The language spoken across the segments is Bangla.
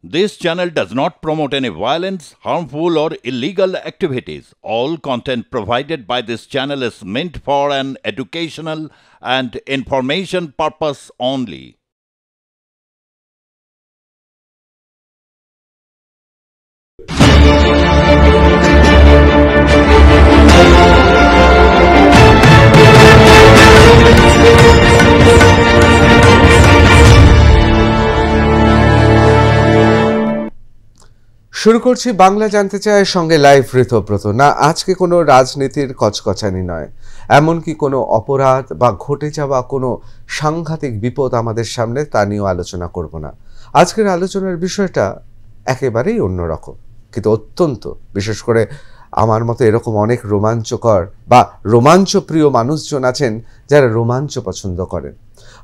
This channel does not promote any violence, harmful, or illegal activities. All content provided by this channel is meant for an educational and information purpose only. শুরু করছি বাংলা জানতে চায় সঙ্গে লাইভ ঋতব্রত। না, আজকে কোনো রাজনীতির কচকচানি নয়, এমনকি কোনো অপরাধ বা ঘটে যাওয়া কোনো সাংঘাতিক বিপদ আমাদের সামনে, তা নিয়েও আলোচনা করব না। আজকের আলোচনার বিষয়টা একেবারেই অন্যরকম, কিন্তু অত্যন্ত, বিশেষ করে আমার মতো এরকম অনেক রোমাঞ্চকর বা রোমাঞ্চপ্রিয় মানুষজন আছেন যারা রোমাঞ্চ পছন্দ করেন।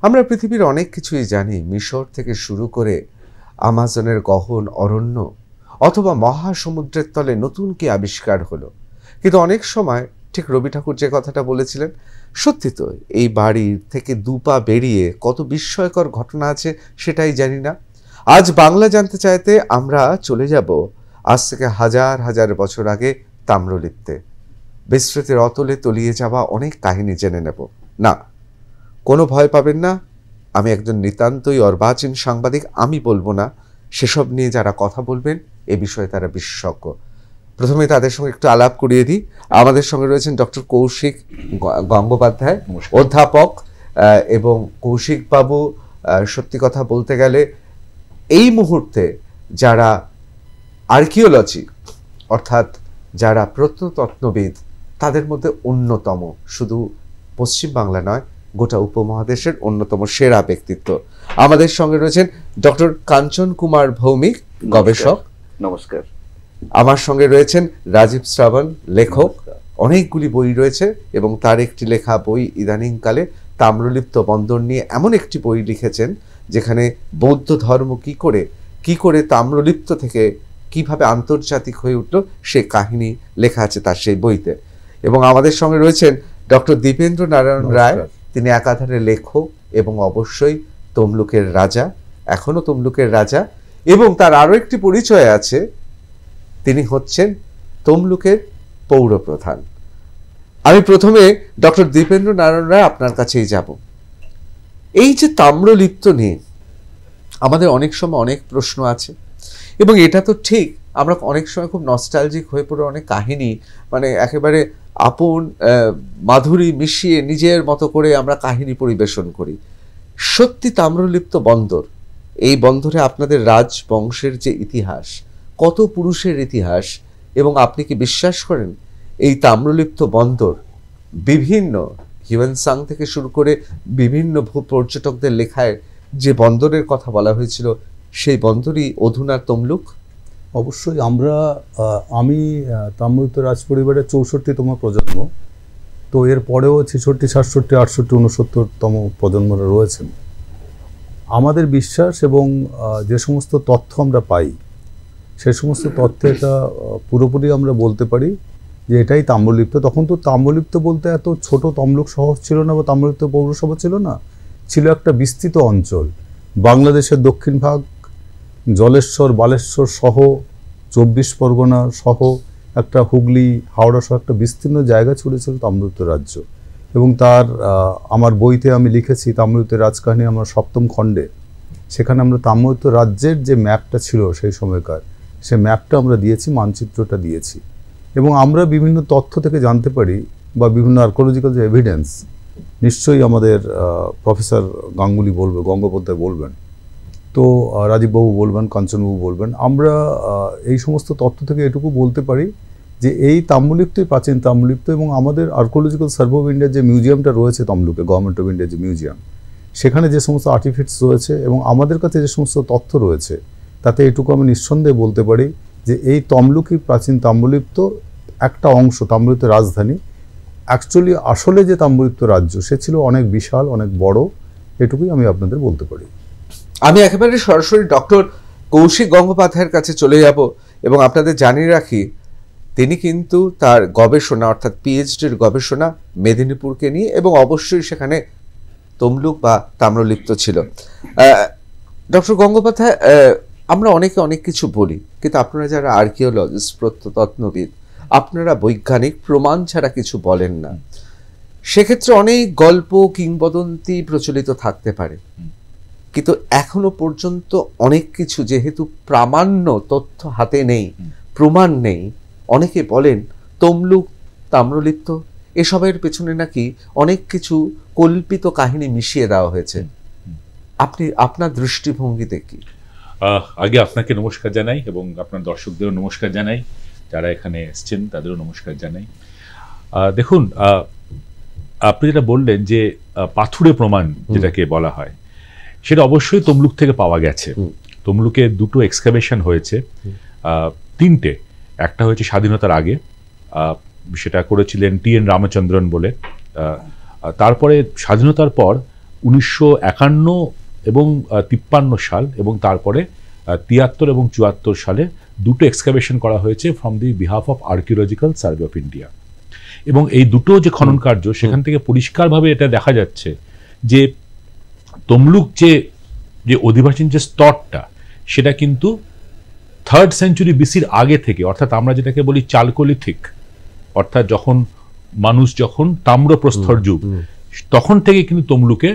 আমরা পৃথিবীর অনেক কিছুই জানি, মিশর থেকে শুরু করে আমাজনের গহন অরণ্য অথবা মহাসমুদ্রের তলে নতুন কি আবিষ্কার হলো। কিন্তু অনেক সময় ঠিক রবি ঠাকুর যে কথাটা বলেছিলেন, সত্যি তো, এই বাড়ির থেকে দুপা বেরিয়ে কত বিস্ময়কর ঘটনা আছে সেটাই জানি না। আজ বাংলা জানতে চাইতে আমরা চলে যাব আজ থেকে হাজার হাজার বছর আগে তাম্রলিপ্তে। বিস্মৃতির অতলে তলিয়ে যাওয়া অনেক কাহিনী জেনে নেব। না, কোনো ভয় পাবেন না, আমি একজন নিতান্তই অর্বাচীন সাংবাদিক, আমি বলবো না। সেসব নিয়ে যারা কথা বলবেন এ বিষয়ে তারা বিশেষজ্ঞ। প্রথমে তাদের সঙ্গে একটু আলাপ করিয়ে দিই। আমাদের সঙ্গে রয়েছেন ডক্টর কৌশিক গঙ্গোপাধ্যায়, অধ্যাপক। এবং কৌশিক বাবু সত্যি কথা বলতে গেলে এই মুহূর্তে যারা আর্কিওলজি অর্থাৎ যারা প্রত্নতত্ত্ববিদ তাদের মধ্যে অন্যতম, শুধু পশ্চিমবাংলা নয়, গোটা উপমহাদেশের অন্যতম সেরা ব্যক্তিত্ব। আমাদের সঙ্গে রয়েছেন ডক্টর কাঞ্চন কুমার ভৌমিক, গবেষক। নমস্কার। আমার সঙ্গে রয়েছেন রাজীব শ্রাবণ, লেখক। অনেকগুলি বই রয়েছে এবং তার একটি লেখা বই ইদানিংকালে তাম্রলিপ্ত বন্দর নিয়ে এমন একটি বই লিখেছেন যেখানে বৌদ্ধ ধর্ম কি করে তাম্রলিপ্ত থেকে কিভাবে আন্তর্জাতিক হয়ে উঠল সে কাহিনী লেখা আছে তার সেই বইতে। এবং আমাদের সঙ্গে রয়েছেন ডক্টর দীপেন্দ্র নারায়ণ রায়, তিনি একাধারে লেখক এবং অবশ্যই তমলুকের রাজা, এখনো তমলুকের রাজা। এবং তার আরও একটি পরিচয় আছে, তিনি হচ্ছেন তমলুকের পৌরপ্রধান। আমি প্রথমে ডক্টর দীপেন্দ্র নারায়ণ রায় আপনার কাছেই যাব। এই যে তাম্রলিপ্ত নিয়ে আমাদের অনেক সময় অনেক প্রশ্ন আছে, এবং এটা তো ঠিক, আমরা অনেক সময় খুব নস্টালজিক হয়ে পড়ে অনেক কাহিনী, মানে একেবারে আপন মাধুরী মিশিয়ে নিজের মতো করে আমরা কাহিনী পরিবেশন করি। সত্যি তাম্রলিপ্ত বন্দর, এই বন্দরে আপনাদের রাজবংশের যে ইতিহাস, কত পুরুষের ইতিহাস, এবং আপনি কি বিশ্বাস করেন এই তাম্রলিপ্ত বন্দর বিভিন্ন হিউয়েনসাং থেকে শুরু করে বিভিন্ন পর্যটকদের লেখায় যে বন্দরের কথা বলা হয়েছিল সেই বন্দরই অধুনা তমলুক? অবশ্যই। আমি তাম্রলিপ্ত রাজ পরিবারের 64তম প্রজন্ম, তো এর পরেও 66, 67, 68, 69তম প্রজন্মরা রয়েছেন। আমাদের বিশ্বাস এবং যে সমস্ত তথ্য আমরা পাই সে সমস্ত তথ্যে এটা পুরোপুরি আমরা বলতে পারি যে এটাই তাম্রলিপ্ত। তখন তো তাম্রলিপ্ত বলতে এত ছোট তমলুক শহর ছিল না বা তাম্রলিপ্ত পৌরসভা ছিল না, ছিল একটা বিস্তৃত অঞ্চল। বাংলাদেশের দক্ষিণ ভাগ, জলেশ্বর, বালেশ্বর সহ 24 পরগনা সহ একটা হুগলি, হাওড়া সহ একটা বিস্তীর্ণ জায়গা ছুড়েছিল তাম্রলিপ্ত রাজ্য। এবং তার আমার বইতে আমি লিখেছি তাম্রলিপ্ত রাজকাহিনী, আমার 7ম খণ্ডে, সেখানে আমরা তাম্রলিপ্ত রাজ্যের যে ম্যাপটা ছিল সেই সময়কার, সে ম্যাপটা আমরা দিয়েছি, মানচিত্রটা দিয়েছি। এবং আমরা বিভিন্ন তথ্য থেকে জানতে পারি বা বিভিন্ন আর্কিওলজিক্যাল যে এভিডেন্স, নিশ্চয়ই আমাদের প্রফেসর গঙ্গোপাধ্যায় বলবেন, তো রাজীববাবু বলবেন, কাঞ্চনবাবু বলবেন, আমরা এই সমস্ত তথ্য থেকে এটুকু বলতে পারি যে এই তাম্রলিপ্তই প্রাচীন তাম্রলিপ্ত। এবং আমাদের আর্কিওলজিক্যাল সার্ভে অফ ইন্ডিয়ার যে মিউজিয়ামটা রয়েছে তমলুকে, গভর্নমেন্ট অফ ইন্ডিয়ার যে মিউজিয়াম, সেখানে যে সমস্ত আর্টিফ্যাক্টস রয়েছে এবং আমাদের কাছে যে সমস্ত তথ্য রয়েছে, তাতে এটুকু আমি নিঃসন্দেহে বলতে পারি যে এই তমলুকই প্রাচীন তাম্রলিপ্ত একটা অংশ, তাম্রলিপ্ত রাজধানী। অ্যাকচুয়ালি আসলে যে তাম্রলিপ্ত রাজ্য সে ছিল অনেক বিশাল, অনেক বড়, এটুকুই আমি আপনাদের বলতে পারি। আমি একেবারে সরাসরি ডক্টর কৌশিক গঙ্গোপাধ্যায়ের কাছে চলে যাব এবং আপনাদের জানিয়ে রাখি তিনি কিন্তু তার গবেষণা অর্থাৎ পিএইচডির গবেষণা মেদিনীপুরকে নিয়ে, এবং অবশ্যই সেখানে তমলুক বা তাম্রলিপ্ত ছিল। ডক্টর গঙ্গোপাধ্যায়, আমরা অনেকে অনেক কিছু বলি, কিন্তু আপনারা যারা আর্কিওলজিস্ট, প্রত্নতত্ত্ববিদ, আপনারা বৈজ্ঞানিক প্রমাণ ছাড়া কিছু বলেন না। সেক্ষেত্রে অনেক গল্প কিংবদন্তি প্রচলিত থাকতে পারে, কিন্তু এখনো পর্যন্ত অনেক কিছু যেহেতু প্রামাণ্য তথ্য হাতে নেই, প্রমাণ নেই, অনেকে বলেন তমলুক, তাম্রলিপ্ত এসবের পেছনে নাকি অনেক কিছু কল্পিত কাহিনী মিশিয়ে দেওয়া হয়েছে। আপনি আপনার দৃষ্টিভঙ্গিতে কি? আগে আপনাকে নমস্কার জানাই এবং আপনার দর্শকদেরও নমস্কার জানাই, যারা এখানে এসছেন তাদেরও নমস্কার জানাই। দেখুন, আপনি যেটা বললেন যে পাথুরে প্রমাণ যেটাকে বলা হয়, সেটা অবশ্যই তমলুক থেকে পাওয়া গেছে। তমলুকে দুটো এক্সকাভেশন হয়েছে, তিনটে। একটা হয়েছে স্বাধীনতার আগে, সেটা করেছিলেন টি.এন. রামচন্দ্রন বলে। তারপরে স্বাধীনতার পর 1951 এবং 53 সাল, এবং তারপরে 73 এবং 74 সালে দুটো এক্সকাভেশন করা হয়েছে from the behalf of archaeological survey of India. এবং এই দুটো যে খনন কার্য, সেখান থেকে পরিষ্কারভাবে এটা দেখা যাচ্ছে যে তমলুক যে অধিবাসীর যে স্তরটা, সেটা কিন্তু 3rd সেঞ্চুরি বিসির আগে থেকে, অর্থাৎ আমরা যেটাকে বলি চালকোলিথিক, অর্থাৎ মানুষ যখন তাম্রপ্রস্তর যুগ, তখন থেকে কিন্তু তমলুকে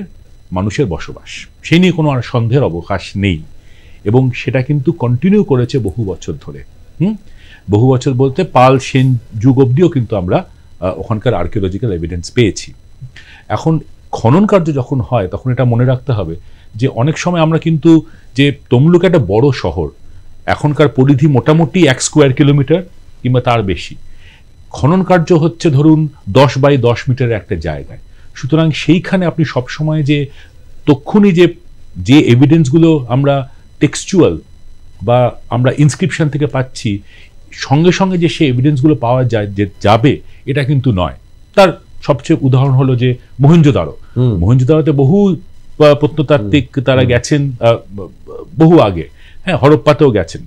মানুষের বসবাস, সেই নিয়ে কোনো আর সন্দেহের অবকাশ নেই। এবং সেটা কিন্তু কন্টিনিউ করেছে বহু বছর ধরে। বহু বছর বলতে পাল সেন যুগ অবধিও কিন্তু আমরা ওখানকার আর্কিওলজিক্যাল এভিডেন্স পেয়েছি। এখন খনন কার্য যখন হয়, তখন এটা মনে রাখতে হবে যে অনেক সময় আমরা কিন্তু, যে তমলুক একটা বড় শহর, এখনকার পরিধি মোটামুটি 1 স্কোয়ার কিলোমিটার কিংবা তার বেশি। খনন কার্য হচ্ছে ধরুন 10 বাই 10 মিটারের একটা জায়গায়। সুতরাং সেইখানে আপনি সবসময় যে তক্ষুনি যে এভিডেন্সগুলো আমরা টেক্সচুয়াল বা আমরা ইনস্ক্রিপশন থেকে পাচ্ছি, সঙ্গে সঙ্গে যে সেই এভিডেন্সগুলো পাওয়া যাবে, এটা কিন্তু নয়। তার সবচেয়ে উদাহরণ হলো যে মহেঞ্জোদারোতে বহু প্রত্নতাত্ত্বিক তারা গেছেন বহু আগে। হ্যাঁ, হরপ্পাতেও গেছেন,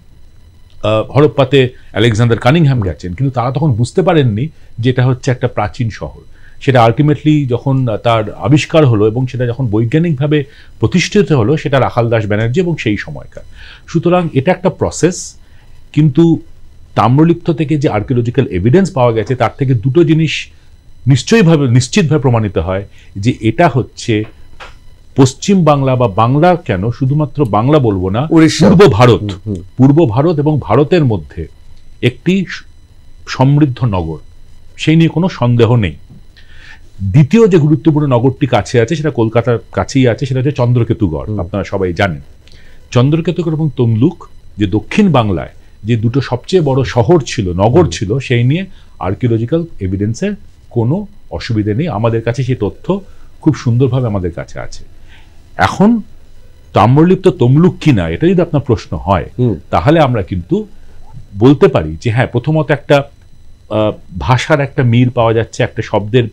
হরপ্পাতে আলেকজান্ডার কানিংহ্যাম গেছেন, কিন্তু তারা তখন বুঝতে পারেননি যে এটা হচ্ছে একটা প্রাচীন শহর। সেটা আলটিমেটলি যখন তার আবিষ্কার হলো এবং সেটা যখন বৈজ্ঞানিকভাবে প্রতিষ্ঠিত হলো, সেটা রাখাল দাস ব্যানার্জি এবং সেই সময়কার। সুতরাং এটা একটা প্রসেস। কিন্তু তাম্রলিপ্ত থেকে যে আর্কিওলজিক্যাল এভিডেন্স পাওয়া গেছে, তার থেকে দুটো জিনিস নিশ্চিতভাবে প্রমাণিত হয় যে এটা হচ্ছে পশ্চিম বাংলা, বা বাংলা কেন, শুধুমাত্র বাংলা বলবো না, পূর্ব ভারত এবং ভারতের মধ্যে একটি সমৃদ্ধ নগর, সেই নিয়ে কোনো সন্দেহ নেই। দ্বিতীয় যে গুরুত্বপূর্ণ নগরটি কাছে আছে, সেটা কলকাতার কাছেই আছে, সেটা হচ্ছে চন্দ্রকেতুগড়। আপনারা সবাই জানেন চন্দ্রকেতুগড় এবং তমলুক যে দক্ষিণ বাংলায় যে দুটো সবচেয়ে বড় শহর ছিল, নগর ছিল, সেই নিয়ে আর্কিওলজিক্যাল এভিডেন্সের কোনো অসুবিধে নেই। আমাদের কাছে সেই তথ্য খুব সুন্দরভাবে আমাদের কাছে আছে। এখন তাম্রলিপ্ত তমলুক কিনা, এটা যদি আপনার প্রশ্ন হয়, তাহলে আমরা কিন্তু বলতে পারি যে হ্যাঁ, প্রথমত একটা ভাষার একটা মিল পাওয়া যাচ্ছে, একটা শব্দের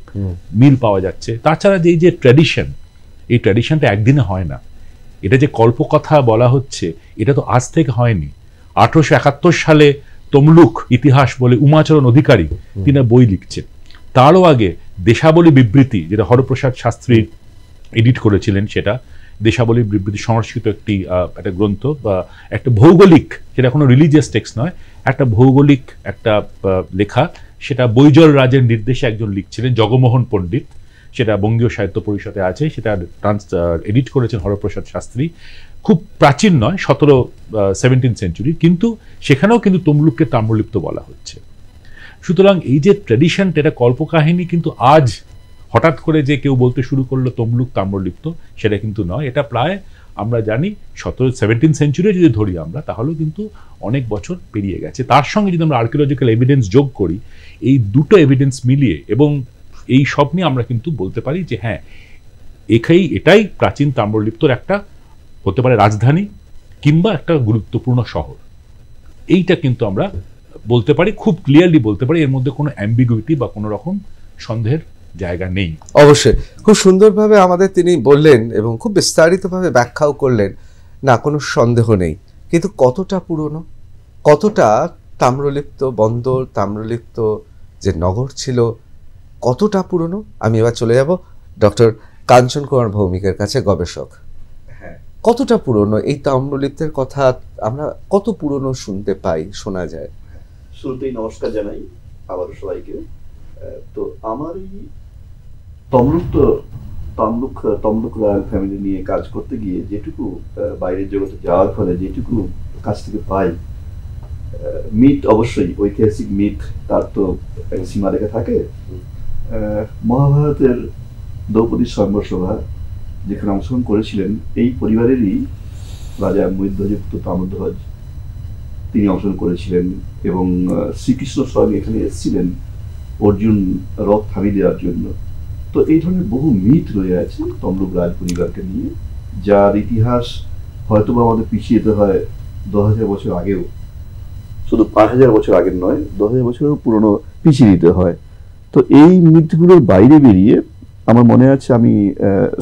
মিল পাওয়া যাচ্ছে। তাছাড়া যে ট্র্যাডিশন, এই ট্র্যাডিশনটা একদিনে হয় না। এটা যে কল্পকথা বলা হচ্ছে, এটা তো আজ থেকে হয়নি। 1871 সালে তমলুক ইতিহাস বলে উমাচরণ অধিকারী তিনি বই লিখছেন। তারও আগে দেশাবলী বিবৃতি, যেটা হরপ্রসাদ শাস্ত্রী এডিট করেছিলেন, সেটা দেশাবলী বিবৃতি সংস্কৃত একটা গ্রন্থ বা একটা ভৌগোলিক, সেটা কোনো রিলিজিয়াস টেক্সট নয়, একটা ভৌগোলিক একটা লেখা, সেটা বৈজল রাজের নির্দেশে একজন লিখছিলেন, জগমোহন পণ্ডিত। সেটা বঙ্গীয় সাহিত্য পরিষদে আছে, সেটা এডিট করেছেন হরপ্রসাদ শাস্ত্রী। খুব প্রাচীন নয়, 17th সেঞ্চুরি, কিন্তু সেখানেও কিন্তু তমলুককে তাম্রলিপ্ত বলা হচ্ছে। সুতরাং এই যে ট্র্যাডিশনটা, এটা কল্পকাহিনী কিন্তু আজ হঠাৎ করে যে কেউ বলতে শুরু করলো তমলুক তাম্রলিপ্ত, সেটা কিন্তু নয়। এটা প্রায় আমরা জানি 17th সেঞ্চুরি যদি ধরি আমরা, তাহলেও কিন্তু অনেক বছর পেরিয়ে গেছে। তার সঙ্গে যদি আমরা আর্কিওলজিক্যাল এভিডেন্স যোগ করি, এই দুটো এভিডেন্স মিলিয়ে এবং এই সব নিয়ে আমরা কিন্তু বলতে পারি যে হ্যাঁ, এটাই প্রাচীন তাম্রলিপ্তর একটা হতে পারে রাজধানী কিংবা একটা গুরুত্বপূর্ণ শহর। এইটা কিন্তু আমরা বলতে পারি, খুব ক্লিয়ারলি বলতে পারি, এর মধ্যে কোনো অ্যাম্বিগুইটি বা কোনো রকম সন্দেহের জায়গা নেই। অবশ্যই খুব সুন্দরভাবে আমাদের তিনি বললেন এবং খুব বিস্তারিতভাবে ব্যাখ্যাও করলেন, না কোনো সন্দেহ নেই। কিন্তু কতটা পুরনো, কতটা তাম্রলিপ্ত বন্দর, তাম্রলিপ্ত যে নগর ছিল, কতটা পুরনো, আমি এবার চলে যাব ডক্টর কাঞ্চন কুমার ভৌমিকের কাছে, গবেষক। হ্যাঁ, কতটা পুরনো এই তাম্রলিপ্তের কথা? আমরা কত পুরনো শুনতে পাই, শোনা যায়? শুরুতেই নমস্কার জানাই আবার সবাইকে। তো আমার এই তমলুক রয়্যাল ফ্যামিলি নিয়ে কাজ করতে গিয়ে যেটুকু বাইরের জগতে যাওয়ার ফলে যেটুকু কাছ থেকে পাই, মিথ অবশ্যই ঐতিহাসিক মিথ, তার তো একটা সীমারেখা থাকে। মহাভারতের দ্রৌপদী স্বয়ম্বর যেখানে অংশগ্রহণ করেছিলেন এই পরিবারেরই রাজা মহিধ্বজপুত্র তাম্রধ্বজ, তিনি অংশগ্রহণ করেছিলেন এবং শ্রীকৃষ্ণ স্বয়ং এখানে এসেছিলেন অর্জুন রথ থামিয়ে দেওয়ার জন্য। তো এই ধরনের বহু মিথ রয়ে আছে তমলুক রাজ পরিবারকে নিয়ে, যার ইতিহাস হয়তোবা আমাদের পিছিয়ে যেতে হয় 10,000 বছর আগেও, শুধু 5,000 বছর আগের নয়, 10,000 বছরেও পুরনো পিছিয়ে দিতে হয়। তো এই মিথগুলোর বাইরে বেরিয়ে আমার মনে আছে আমি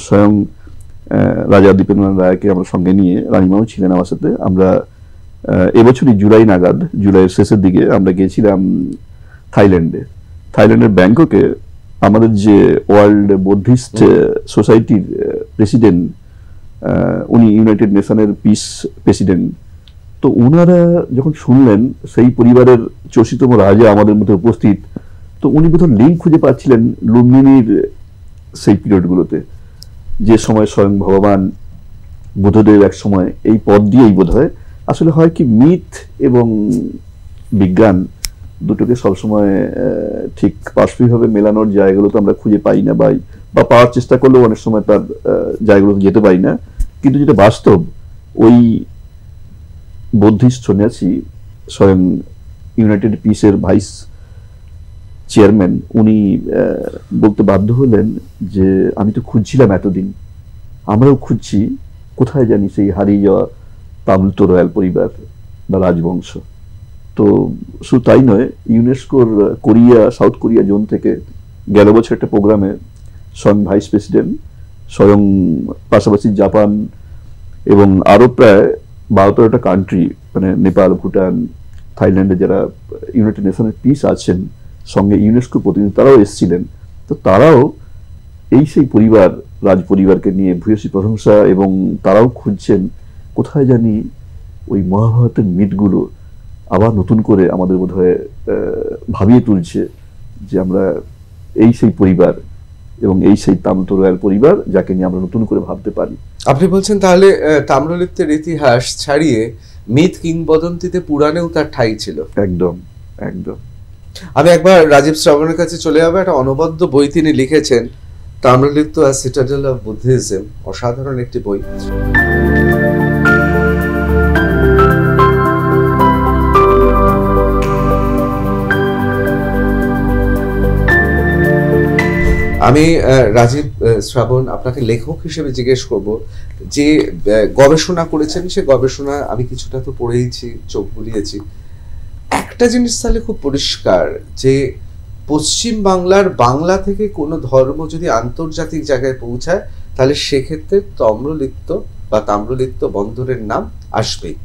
স্বয়ং রাজা দীপেন্দ্রনাথ রায়কে আমার সঙ্গে নিয়ে, রানীমাও ছিলেন আমার সাথে, আমরা এবছরই জুলাই নাগাদ, জুলাইয়ের শেষের দিকে আমরা গিয়েছিলাম থাইল্যান্ডের ব্যাংককে। আমাদের যে ওয়ার্ল্ড বুদ্ধিস্ট সোসাইটির প্রেসিডেন্ট, উনি ইউনাইটেড নেশনের পিস প্রেসিডেন্ট, তো ওনারা যখন শুনলেন সেই পরিবারের 84তম রাজা আমাদের মধ্যে উপস্থিত, তো উনি বোধহয় লিঙ্ক খুঁজে পাচ্ছিলেন লুম্বিনীর সেই পিরিয়ডগুলোতে, যে সময় স্বয়ং ভগবান বুদ্ধদেব এক সময় এই পদ দিয়েই বোধ হয়, আসলে হয় কি মিথ এবং বিজ্ঞান দুটোকে সবসময় ঠিক পারস্পরিকভাবে মেলানোর জায়গাগুলো তো আমরা খুঁজে পাই না, বা পাওয়ার চেষ্টা করলেও অনেক সময় তার জায়গাগুলোতে যেতে পারি না। কিন্তু যেটা বাস্তব, ওই বুদ্ধিস্ট সন্ন্যাসী স্বয়ং ইউনাইটেড পিসের ভাইস চেয়ারম্যান, উনি বলতে বাধ্য হলেন যে আমি তো খুঁজছিলাম এতদিন, আমরাও খুঁজছি, কোথায় জানি সেই হারিয়ে যাওয়া তাম্রলিপ্ত রয়্যাল পরিবার বা রাজবংশ। তো শুধু তাই নয়, ইউনেস্কোর সাউথ কোরিয়া জোন থেকে গেল বছর একটা প্রোগ্রামে স্বয়ং ভাইস প্রেসিডেন্ট, স্বয়ং পাশাপাশি জাপান এবং আরও প্রায় 12-13টা কান্ট্রি, মানে নেপাল, ভুটান, থাইল্যান্ডে যারা ইউনাইটেড নেশনের পিস আছেন, সঙ্গে ইউনেস্কো প্রতিনিধি, তারাও এসেছিলেন। তো তারাও এই সেই রাজ পরিবারকে নিয়ে ভূয়সী প্রশংসা, এবং তারাও খুঁজছেন কোথায় জানি ওই মহাভারতের মিথগুলো আবার নতুন করে আমাদের বোধহয় ভাবিয়ে তুলছে যে আমরা এই সেই পরিবার এবং এই সেই তাম্রলিপ্ত রয়্যাল পরিবার, যাকে নিয়ে আমরা নতুন করে ভাবতে পারি। আপনি বলছেন তাহলে তাম্রলিপ্তের ইতিহাস ছাড়িয়ে মিথ কিংবদন্তিতে পুরাণেও তার ঠাঁই ছিল। একদম। আমি একবার রাজীব শ্রাবণের কাছে চলে যাবো। একটা অনবদ্য বই তিনি লিখেছেন, তাম্রলিপ্ত আ সিটাডেল অফ বুদ্ধিজম, অসাধারণ একটি বই। আমি রাজীব শ্রাবণ, আপনাকে লেখক হিসেবে জিজ্ঞেস করব, যে গবেষণা করেছেন সে গবেষণা আমি কিছুটা তো পড়েইছি, চোখ বুলিয়েছি। একটা জিনিস তাহলে খুব পরিষ্কার, যে পশ্চিম বাংলার বাংলা থেকে কোনো ধর্ম যদি আন্তর্জাতিক জায়গায় পৌঁছায়, তাহলে সেক্ষেত্রে তাম্রলিপ্ত বন্দরের নাম আসবেই।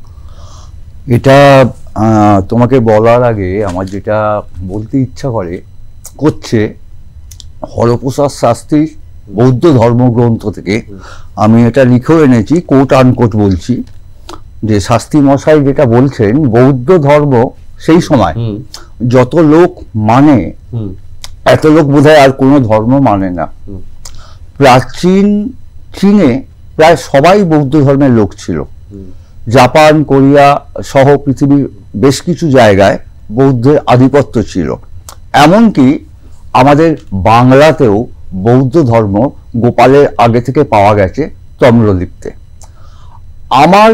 এটা তোমাকে বলার আগে আমার যেটা বলতে ইচ্ছা করছে, হরপ্রসাদ শাস্ত্রীর বৌদ্ধ ধর্মগ্রন্থ থেকে আমি এটা লিখেও এনেছি, কোট আনকোট বলছি, যে শাস্ত্রী মশাই যেটা বলছেন, বৌদ্ধ ধর্ম সেই সময় যত লোক মানে, এত লোক বোধহয় আর কোনো ধর্ম মানে না। প্রাচীন চীনে প্রায় সবাই বৌদ্ধ ধর্মের লোক ছিল। জাপান, কোরিয়া সহ পৃথিবীর বেশ কিছু জায়গায় বৌদ্ধের আধিপত্য ছিল। এমনকি আমাদের বাংলাতেও বৌদ্ধ ধর্ম গোপালের আগে থেকে পাওয়া গেছে তাম্রলিপ্তে। আমার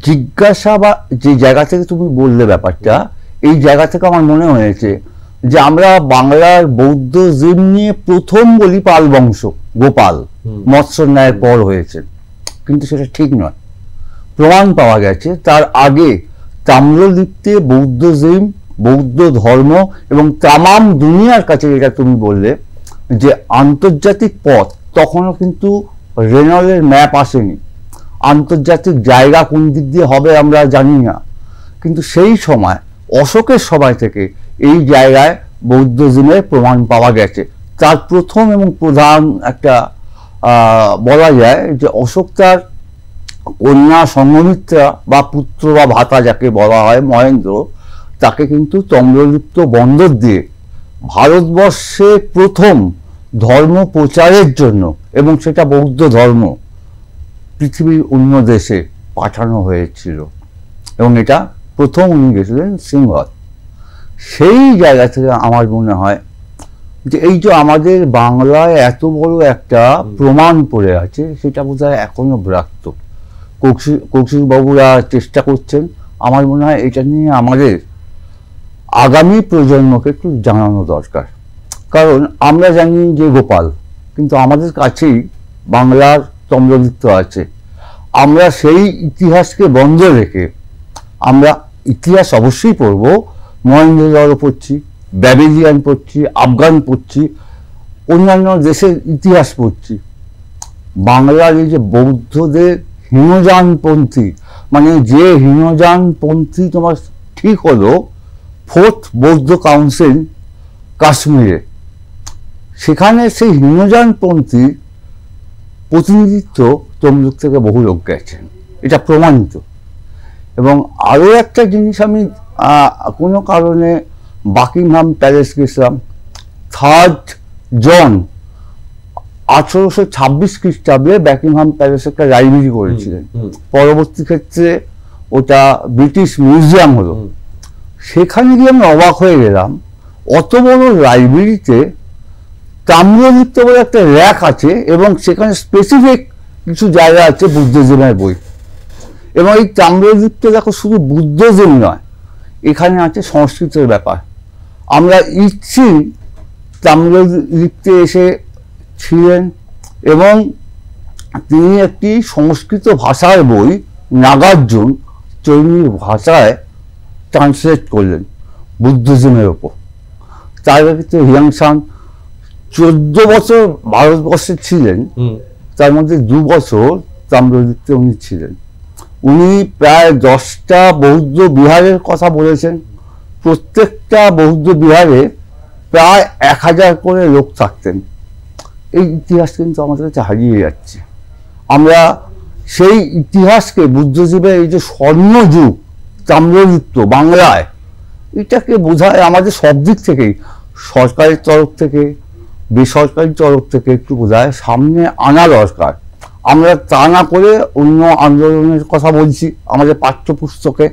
জিজ্ঞাসা, বা যে জায়গা থেকে তুমি বললে ব্যাপারটা, এই জায়গা থেকে আমার মনে হয়েছে যে আমরা বাংলার বৌদ্ধজিম নিয়ে প্রথম বলি পাল বংশ, গোপাল মৎস্য ন্যায়ের পর হয়েছে, কিন্তু সেটা ঠিক নয়। প্রমাণ পাওয়া গেছে তার আগে তাম্রলিপ্তে বৌদ্ধজিম, বৌদ্ধ ধর্ম এবং তামাম দুনিয়ার কাছে, যেটা তুমি বললে যে আন্তর্জাতিক পথ, তখনও কিন্তু রেনলের ম্যাপ আসেনি, আন্তর্জাতিক জায়গা কোন দিক দিয়ে হবে আমরা জানি না, কিন্তু সেই সময় অশোকের সময় থেকে এই জায়গায় বৌদ্ধজিমের প্রমাণ পাওয়া গেছে। তার প্রথম এবং প্রধান একটা বলা যায় যে অশোক তার কন্যা সঙ্গমিত্রা বা পুত্র বা ভাতা যাকে বলা হয় মহেন্দ্র, তাকে কিন্তু তাম্রলিপ্ত বন্দর দিয়ে ভারতবর্ষে প্রথম ধর্ম প্রচারের জন্য, এবং সেটা বৌদ্ধ ধর্ম, পৃথিবীর অন্য দেশে পাঠানো হয়েছিল। এবং এটা প্রথম উনি গেছিলেন সিংহল। সেই জায়গা থেকে আমার মনে হয় যে এই যে আমাদের বাংলায় এত বড় একটা প্রমাণ পড়ে আছে, সেটা বোধহয় এখনো ব্রাত্য। কৌশিক বাবুরা চেষ্টা করছেন, আমার মনে হয় এটা নিয়ে আমাদের আগামী প্রজন্মকে একটু জানানো দরকার। কারণ আমরা জানি যে গোপাল, কিন্তু আমাদের কাছেই বাংলার তাম্রলিপ্ত আছে। আমরা সেই ইতিহাসকে বন্ধ রেখে আমরা ইতিহাস অবশ্যই পড়ব, মহেঞ্জোদারো পড়ছি, ব্যাবিলিয়ান পড়ছি, আফগান পড়ছি, অন্যান্য দেশের ইতিহাস পড়ছি। বাংলার এই যে বৌদ্ধদের হীনযানপন্থী, মানে যে হীনযানপন্থী তোমার ঠিক হলো 4th বৌদ্ধ কাউন্সিল কাশ্মীরে, সেখানে সেই হীনযানপন্থী প্রতিনিধিত্ব তমলুক থেকে বহু লোক গেছেন, এটা প্রমাণিত। এবং আরও একটা জিনিস, আমি কোনো কারণে বাকিংহাম প্যালেস গেছিলাম, 3rd জন 1826 খ্রিস্টাব্দে বাকিংহাম প্যালেস একটা লাইব্রেরি করেছিলেন, পরবর্তী ক্ষেত্রে ওটা ব্রিটিশ মিউজিয়াম হলো। সেখানে গিয়ে আমি অবাক হয়ে গেলাম, অত বড় লাইব্রেরিতে তাম্রলিপ্ত বলে একটা র্যাক আছে, এবং সেখানে স্পেসিফিক কিছু জায়গা আছে বুদ্ধিজমের বই। এবং এই তাম্রলিপ্ত দেখো শুধু বুদ্ধিজম নয়, এখানে আছে সংস্কৃতের ব্যাপার। আমরা ইচ্ছি তাম্রলিপ্তে এসে ছিলেন, এবং তিনি একটি সংস্কৃত ভাষার বই নাগার্জুন চৈনির ভাষায় ট্রান্সলেট করলেন বুদ্ধিজমের ওপর। তার ক্ষেত্রে হিয়াংসাং 14 বছর ভারতবর্ষে ছিলেন, তার মধ্যে 2 বছর তাম্রলিপ্তে উনি ছিলেন। উনি প্রায় 10টা বৌদ্ধ বিহারের কথা বলেছেন। প্রত্যেকটা বৌদ্ধ বিহারে প্রায় 1000 করে লোক থাকতেন। এই ইতিহাস কিন্তু আমাদের কাছে হারিয়ে যাচ্ছে। আমরা সেই ইতিহাসকে, বুদ্ধজীবের এই যে স্বর্ণযুগ তাম্রলিপ্ত বাংলায়, এটাকে বোঝায় আমাদের সব দিক থেকেই, সরকারের তরফ থেকে, বেসরকারি তরফ থেকে একটু বোঝায় সামনে আনা দরকার। আমরা তা না করে অন্য আন্দোলনের কথা বলছি আমাদের পাঠ্যপুস্তকে।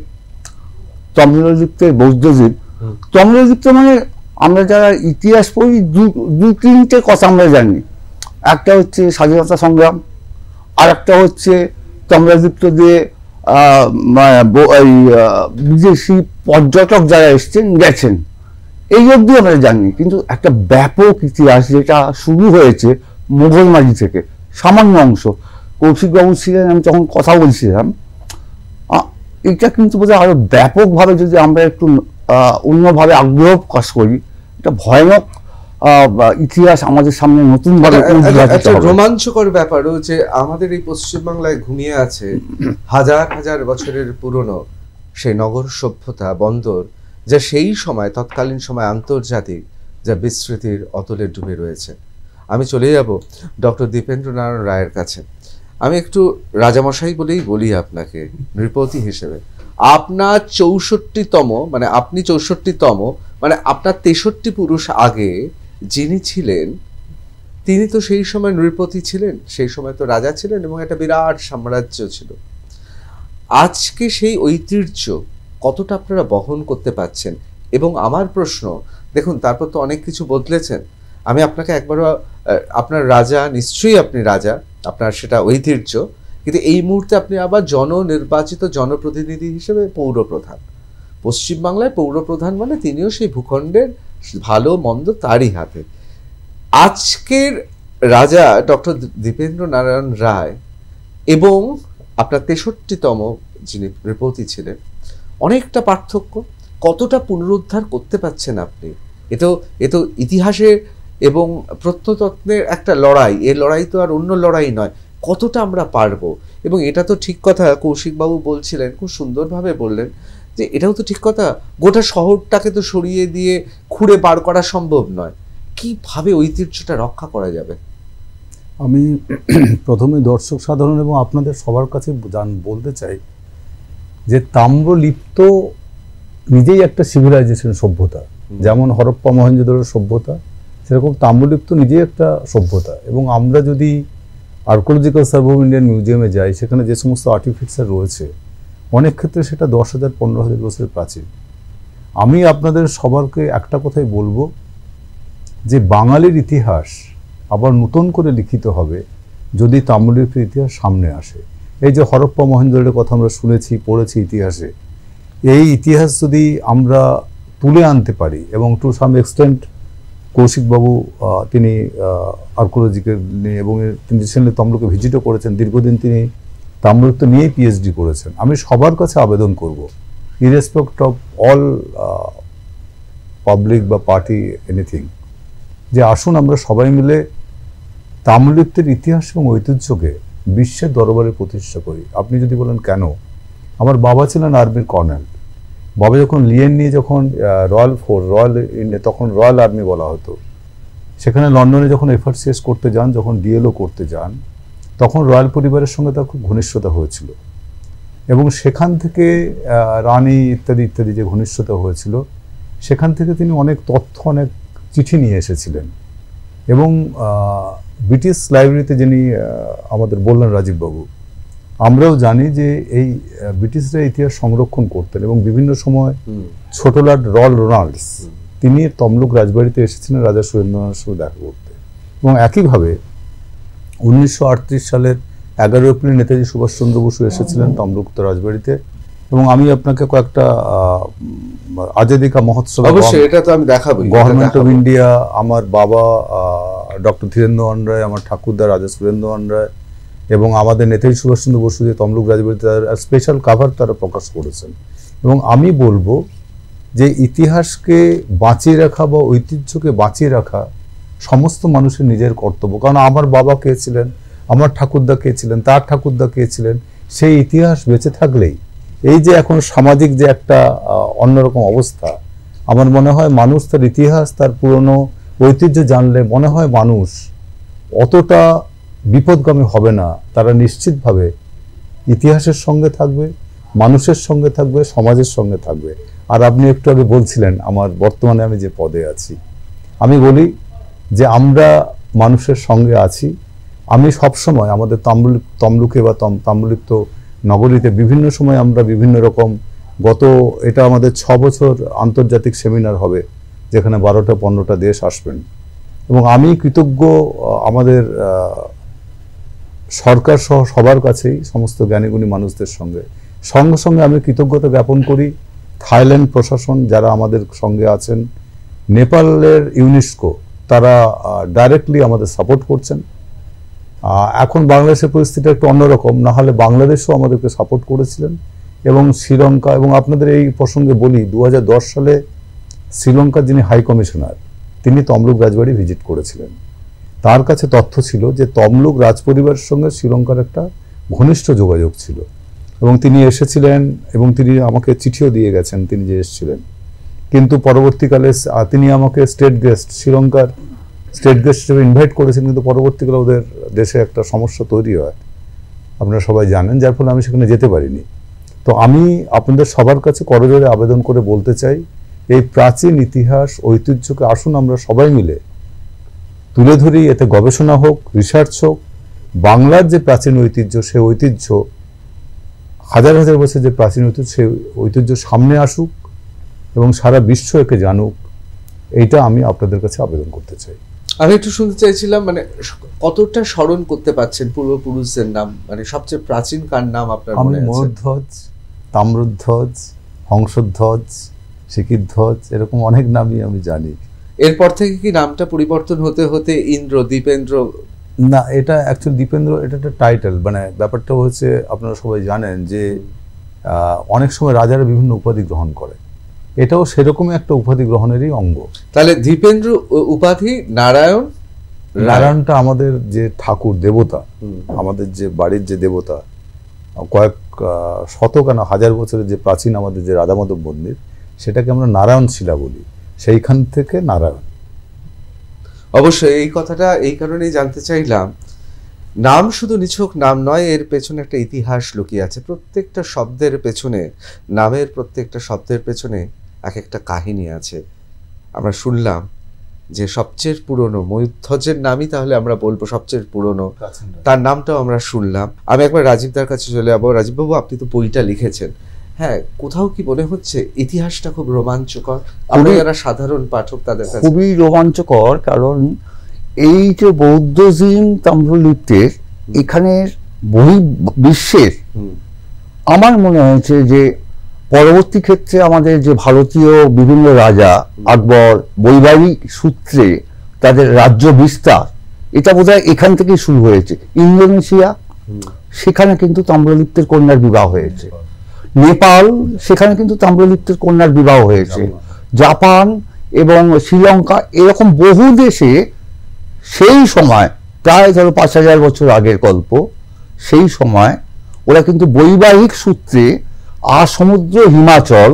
তাম্রলিপ্তের বৌদ্ধজীব, তাম্রলিপ্ত মানে আমরা যারা ইতিহাস পড়ি 2-3টে কথা আমরা জানি। একটা হচ্ছে স্বাধীনতা সংগ্রাম, আর একটা হচ্ছে তাম্রলিপ্ত দিয়ে বিদেশি পর্যটক যারা এসছেন গেছেন, এই অবধি আমরা জানি। কিন্তু একটা ব্যাপক ইতিহাস যেটা শুরু হয়েছে মোগলমারি থেকে, সামান্য অংশ কৌশিকবাবু ছিলেন, আমি তখন কথা বলছিলাম, এটা কিন্তু বোধহয় আরো ব্যাপকভাবে যদি আমরা একটু অন্যভাবে আগ্রহ প্রকাশ করি, এটা ভয়ানক ইতিহাস আমাদের সামনে নতুন ভাবে রোমাঞ্চকর ব্যাপারও যে আমাদের এই পশ্চিমবাংলায় ঘুমিয়ে আছে হাজার হাজার বছরের পুরনো সেই নগর সভ্যতা, বন্দর, যা সেই সময় তৎকালীন সময় আন্তর্জাতিক যা বিস্মৃতির অতলে ডুবে রয়েছে। আমি চলে যাব ডক্টর দীপেন্দ্রনারায়ণ রায়ের কাছে। আমি একটু রাজামশাই বলেই বলি আপনাকে, নৃপতি হিসেবে আপনার 64তম, মানে আপনি 64তম, মানে আপনার 63 পুরুষ আগে যিনি ছিলেন তিনি তো সেই সময় নৃপতি ছিলেন, সেই সময় তো রাজা ছিলেন, এবং একটা বিরাট সাম্রাজ্য ছিল। আজকে সেই ঐতিহ্য কতটা আপনারা বহন করতে পারছেন? এবং আমার প্রশ্ন, দেখুন তারপর তো অনেক কিছু বদলেছেন। আমি আপনাকে একবারও, আপনার রাজা, নিশ্চয়ই আপনি রাজা, আপনার সেটা ঐতিহ্য, কিন্তু এই মুহূর্তে আপনি আবার জননির্বাচিত জনপ্রতিনিধি হিসেবে পৌরপ্রধান। পশ্চিমবাংলায় পৌরপ্রধান মানে তিনিও সেই ভূখণ্ডের ভালো মন্দ তারই হাতে। আজকের রাজা ডক্টর দীপেন্দ্রনারায়ণ রায় এবং আপনার 63তম যিনি নৃপতি ছিলেন, অনেকটা পার্থক্য। কতটা পুনরুদ্ধার করতে পারছেন আপনি? এ তো ইতিহাসে এবং প্রত্নতত্ত্বের একটা লড়াই, এ লড়াই তো আর অন্য লড়াই নয়। কতটা আমরা পারবো? এবং এটা তো ঠিক কথা, কৌশিকবাবু বলছিলেন, খুব সুন্দরভাবে বললেন যে এটাও তো ঠিক কথা, গোটা শহরটাকে তো সরিয়ে দিয়ে খুঁড়ে বার করা সম্ভব নয়। কিভাবে ঐতিহ্যটা রক্ষা করা যাবে? আমি প্রথমে দর্শক সাধারণ এবং আপনাদের সবার কাছে বলতে চাই যে তাম্রলিপ্ত নিজেই একটা সিভিলাইজেশন সভ্যতা, যেমন হরপ্পা মহেঞ্জোদারো সভ্যতা, সেরকম তাম্রলিপ্ত নিজেই একটা সভ্যতা। এবং আমরা যদি আর্কোলজিক্যাল সার্ভে অফ ইন্ডিয়ান মিউজিয়ামে যাই, সেখানে যে সমস্ত আর্টিফিক্টস রয়েছে অনেক ক্ষেত্রে সেটা 10,000 15,000 বছরের প্রাচীন। আমি আপনাদের সবারকে একটা কথাই বলবো যে বাঙালির ইতিহাস আবার নতুন করে লিখিত হবে যদি তাম্রলিপ্তির ইতিহাস সামনে আসে। এই যে হরপ্পা মহেঞ্জোদারোর কথা আমরা শুনেছি, পড়েছি ইতিহাসে, এই ইতিহাস যদি আমরা তুলে আনতে পারি এবং টু সাম এক্সটেন্ট কৌশিকবাবু তিনি আর্কোলজিকে নিয়ে এবং তিনি রিসেন্টলি তমলুকে ভিজিটও করেছেন, দীর্ঘদিন তিনি তাম্রলিপ্ত নিয়েই পিএইচডি করেছেন। আমি সবার কাছে আবেদন করব, ইরেসপেক্ট অফ অল পাবলিক বা পার্টি এনিথিং, যে আসুন আমরা সবাই মিলে তাম্রলিপ্তের ইতিহাস এবং ঐতিহ্যকে বিশ্বের দরবারে প্রতিষ্ঠা করি। আপনি যদি বলেন কেন, আমার বাবা ছিলেন আর্মির কর্নেল। বাবা যখন লিয়েন নিয়ে যখন রয়্যাল ফোর্স তখন রয়্যাল আর্মি বলা হতো, সেখানে লন্ডনে যখন এফআরসিএস করতে যান, যখন ডিএলও করতে যান, তখন রয়্যাল পরিবারের সঙ্গে তার খুব ঘনিষ্ঠতা হয়েছিল এবং সেখান থেকে রানী ইত্যাদি ইত্যাদি যে ঘনিষ্ঠতা হয়েছিল, সেখান থেকে তিনি অনেক তথ্য, অনেক চিঠি নিয়ে এসেছিলেন। এবং ব্রিটিশ লাইব্রেরিতে যিনি আমাদের বললেন রাজীববাবু, আমরাও জানি যে এই ব্রিটিশরা ইতিহাস সংরক্ষণ করতেন এবং বিভিন্ন সময় ছোট লাট রল রোনাল্ডস তিনি তমলুক রাজবাড়িতে এসেছিলেন রাজা সুরেন্দ্রনাথের সঙ্গে দেখা করতে। এবং একইভাবে 1938 সালের 11 এপ্রিল নেতাজি সুভাষচন্দ্র বসু এসেছিলেন তমলুক রাজবাড়িতে। এবং আমি আপনাকে কয়েকটা আজাদি কা মহোৎসব, অবশ্যই এটা তো আমি দেখাবো, গভর্নমেন্ট অফ ইন্ডিয়া, আমার বাবা ডক্টর ধীরেন্দ্রনাথ রায়, আমার ঠাকুরদা রাজা সুরেন্দ্রনাথ রায় এবং আমাদের নেতাজি সুভাষচন্দ্র বসু যে তমলুক রাজবাড়িতে স্পেশাল কাভার তারা প্রকাশ করেছেন। এবং আমি বলবো যে ইতিহাসকে বাঁচিয়ে রাখা বা ঐতিহ্যকে বাঁচিয়ে রাখা সমস্ত মানুষের নিজের কর্তব্য। কারণ আমার বাবা কে ছিলেন, আমার ঠাকুরদা কে ছিলেন, তার ঠাকুরদা কে ছিলেন, সেই ইতিহাস বেঁচে থাকলেই এই যে এখন সামাজিক যে একটা অন্যরকম অবস্থা, আমার মনে হয় মানুষ তার ইতিহাস, তার পুরনো ঐতিহ্য জানলে মনে হয় মানুষ অতটা বিপদগামী হবে না। তারা নিশ্চিতভাবে ইতিহাসের সঙ্গে থাকবে, মানুষের সঙ্গে থাকবে, সমাজের সঙ্গে থাকবে। আর আপনি একটু আগে বলছিলেন আমার বর্তমানে আমি যে পদে আছি, আমি বলি যে আমরা মানুষের সঙ্গে আছি। আমি সবসময় আমাদের তমলুকে বা তাম্রলিপ্ত নগরীতে বিভিন্ন সময় আমরা বিভিন্ন রকম, এটা আমাদের 6 বছর আন্তর্জাতিক সেমিনার হবে, যেখানে 12টা 15টা দেশ আসবেন। এবং আমি কৃতজ্ঞ আমাদের সরকার সহ সবার কাছেই, সমস্ত জ্ঞানীগুণী মানুষদের সঙ্গে সঙ্গে আমি কৃতজ্ঞতা জ্ঞাপন করি থাইল্যান্ড প্রশাসন যারা আমাদের সঙ্গে আছেন, নেপালের ইউনেস্কো তারা ডাইরেক্টলি আমাদের সাপোর্ট করছেন। এখন বাংলাদেশের পরিস্থিতি একটু অন্যরকম, না হলে বাংলাদেশও আমাদেরকে সাপোর্ট করেছিলেন এবং শ্রীলঙ্কা। এবং আপনাদের এই প্রসঙ্গে বলি 2010 সালে শ্রীলঙ্কার যিনি হাই কমিশনার তিনি তমলুক রাজবাড়ি ভিজিট করেছিলেন। তার কাছে তথ্য ছিল যে তমলুক রাজপরিবারের সঙ্গে শ্রীলঙ্কার একটা ঘনিষ্ঠ যোগাযোগ ছিল এবং তিনি এসেছিলেন এবং তিনি আমাকে চিঠিও দিয়ে গেছেন তিনি যে এসেছিলেন। কিন্তু পরবর্তীকালে তিনি আমাকে শ্রীলঙ্কার স্টেট গেস্ট হিসেবে ইনভাইট করেছেন, কিন্তু পরবর্তীকালে ওদের দেশে একটা সমস্যা তৈরি হয়, আপনারা সবাই জানেন, যার ফলে আমি সেখানে যেতে পারিনি। তো আমি আপনাদের সবার কাছে করজোড়ে আবেদন করে বলতে চাই, এই প্রাচীন ইতিহাস ঐতিহ্যকে আসুন আমরা সবাই মিলে তুলে ধরি, এতে গবেষণা হোক, রিসার্চ হোক। বাংলার যে প্রাচীন ঐতিহ্য, সেই ঐতিহ্য হাজার হাজার বছর যে প্রাচীন ঐতিহ্য, সেই ঐতিহ্য সামনে আসুক এবং সারা বিশ্ব একে জানুক, এইটা আমি আপনাদের কাছে আবেদন করতে চাই। আমি একটু শুনতে চাইছিলাম, মানে কতটা স্মরণ করতে পারছেন পূর্বপুরুষদের নাম, মানে সবচেয়ে প্রাচীন কার নাম আপনার মনে আছে? ময়ূরধ্বজ, তাম্রধ্বজ, হংসধ্বজ, সিকিধ্বজ, এরকম অনেক নামই আমি জানি। এরপর থেকে কি নামটা পরিবর্তন হতে হতে ইন্দ্র, দীপেন্দ্র? না, এটা অ্যাকচুয়ালি দীপেন্দ্র এটা একটা টাইটেল, মানে ব্যাপারটা হচ্ছে আপনারা সবাই জানেন যে অনেক সময় রাজারা বিভিন্ন উপাধি গ্রহণ করে, এটাও সেরকমই একটা উপাধি গ্রহণেরই অঙ্গ। তাহলে দীপেন্দ্র উপাধি নারায়ণ, নারায়ণটা আমাদের যে ঠাকুর দেবতা, আমাদের যে বাড়ির যে দেবতা, কয়েক শত কেন হাজার বছরের যে প্রাচীন আমাদের যে রাধা মাধব মন্দির, সেটাকে আমরা নারায়ণ শিলা বলি, সেইখান থেকে নারায়ণ। অবশ্যই এই কথাটা এই কারণেই জানতে চাইলাম নাম শুধু নিছক নাম নয়, এর পেছনে একটা ইতিহাস লুকিয়ে আছে। প্রত্যেকটা শব্দের পেছনে, নামের প্রত্যেকটা শব্দের পেছনে এক একটা কাহিনী আছে। আমরা শুনলাম যে সবচেয়ে পুরনো ময়ূরধ্বজের নামই তাহলে আমরা বলবো সবচেয়ে পুরনো, তার নামটাও আমরা শুনলাম। আমি একবার রাজীবদার কাছে চলে যাবো। রাজীববাবু, আপনি তো বইটা লিখেছেন, হ্যাঁ, কোথাও কি মনে হচ্ছে ইতিহাসটা খুব রোমাঞ্চকর? আমরা যারা সাধারণ পাঠক তাদের কাছে খুবই রোমাঞ্চকর, কারণ এই যে বৌদ্ধজিম তাম্রলিপ্তের এখানের বহির্বিশ্বের আমার মনে হয়েছে যে পরবর্তী ক্ষেত্রে আমাদের যে ভারতীয় বিভিন্ন রাজা আকবর বৈবাহিক সূত্রে তাদের রাজ্য বিস্তার, এটা বোধহয় এখান থেকে শুরু হয়েছে। ইন্দোনেশিয়া, সেখানে কিন্তু তাম্রলিপ্তের কন্যার বিবাহ হয়েছে। নেপাল, সেখানে কিন্তু তাম্রলিপ্তের কন্যার বিবাহ হয়েছে। জাপান এবং শ্রীলঙ্কা, এরকম বহু দেশে সেই সময় প্রায় ধরো 5000 বছর আগের গল্প, সেই সময় ওরা কিন্তু বৈবাহিক সূত্রে সমুদ্র হিমাচল